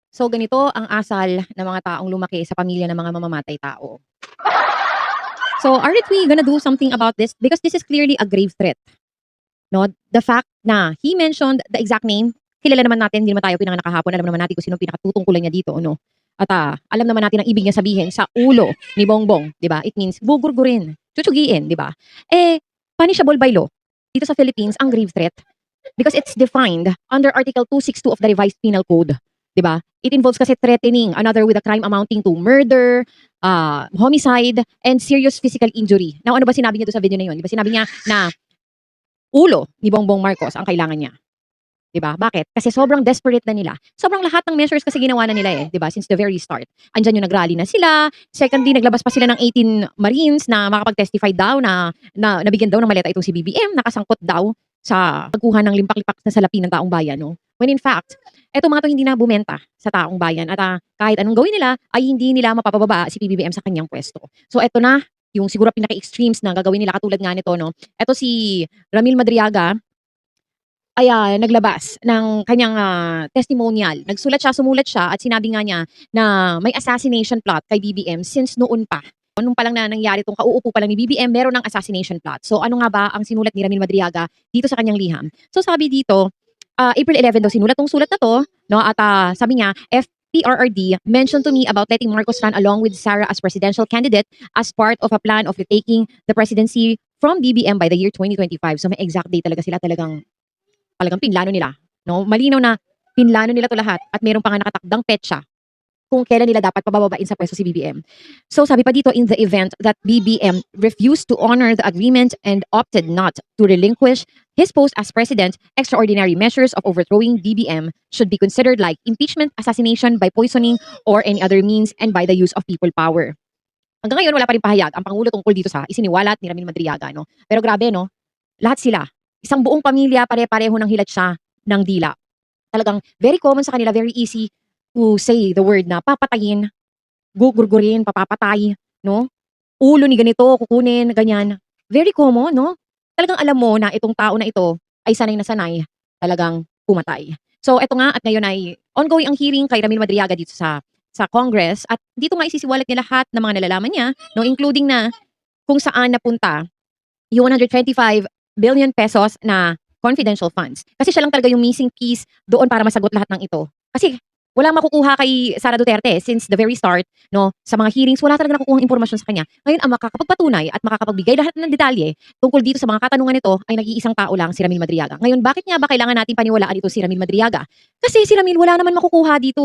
So ganito ang asal ng mga taong lumaki sa pamilya ng mga mamamatay tao. So aren't we gonna do something about this? Because this is clearly a grave threat. No? The fact na he mentioned the exact name, kilala naman natin, hindi naman tayo pinanganak kahapon, alam naman natin kung sino pinakatutungkulan niya dito, no? At alam naman natin ang ibig niya sabihin sa ulo ni Bongbong, di ba? It means gugurgurin, chuchugiin, di ba? Punishable by law. Dito sa Philippines, ang grave threat because it's defined under Article 262 of the Revised Penal Code. Diba? It involves kasi threatening another with a crime amounting to murder, homicide, and serious physical injury. Now, ano ba sinabi niya doon sa video na yun? Diba sinabi niya na ulo ni Bongbong Marcos ang kailangan niya? Diba? Bakit? Kasi sobrang desperate na nila. Sobrang lahat ng measures kasi ginawa na nila diba? Since the very start. Andyan yung nagrally na sila. Secondly, naglabas pa sila ng 18 Marines na makapag-testify daw na nabigyan daw ng maleta itong si BBM, nakasangkot daw sa pagkuha ng limpak-lipak na salapi ng taong bayan, no? When in fact, eto mga to hindi na bumenta sa taong bayan at kahit anong gawin nila ay hindi nila mapapababa si PBBM sa kanyang pwesto. So eto na yung siguro pinaka-extremes na gagawin nila katulad nga nito, no? Eto si Ramil Madriaga ay naglabas ng kanyang testimonial. Sumulat siya at sinabi nga niya na may assassination plot kay BBM since noon pa. Nung pa lang na nangyari itong kauupo pa lang ni BBM, meron ng assassination plot. So ano nga ba ang sinulat ni Ramil Madriaga dito sa kanyang liham? So sabi dito, April 11 daw sinulat tong sulat na to, no? At sabi niya, FPRRD mentioned to me about letting Marcos run along with Sara as presidential candidate as part of a plan of retaking the presidency from BBM by the year 2025. So may exact date talaga sila, talagang pinlano nila, no? Malinaw na pinlano nila to lahat at meron pa nga nakatakdang petsa kung kailan nila dapat pabababain sa pwesto si BBM. So sabi pa dito, in the event that BBM refused to honor the agreement and opted not to relinquish his post as president, extraordinary measures of overthrowing BBM should be considered like impeachment, assassination by poisoning, or any other means and by the use of people power. Hanggang ngayon, wala pa rin pahayag ang Pangulo tungkol dito sa isiniwalat ni Ramil Madriaga, no? Pero grabe, no? Lahat sila, isang buong pamilya, pare-pareho ng hilat siya ng dila. Talagang very common sa kanila, very easy to say the word na papatayin, gugurgurin, papapatay, no? Ulo ni ganito, kukunin, ganyan. Very common, no? Talagang alam mo na itong tao na ito ay sanay na sanay talagang pumatay. So eto nga at ngayon ay ongoing ang hearing kay Ramil Madriaga dito sa Congress at dito nga isisiwalat niya lahat ng mga nalalaman niya, no, including na kung saan napunta yung 125 billion pesos na confidential funds. Kasi siya lang talaga yung missing piece doon para masagot lahat ng ito. Kasi walang makukuha kay Sara Duterte since the very start, no, sa mga hearings, wala talaga nakukuha impormasyon sa kanya. Ngayon, ang makakapagpatunay at makakapagbigay lahat ng detalye tungkol dito sa mga katanungan nito ay nag-iisang tao lang, si Ramil Madriaga. Ngayon, bakit nga ba kailangan natin paniwalaan ito si Ramil Madriaga? Kasi si Ramil wala naman makukuha dito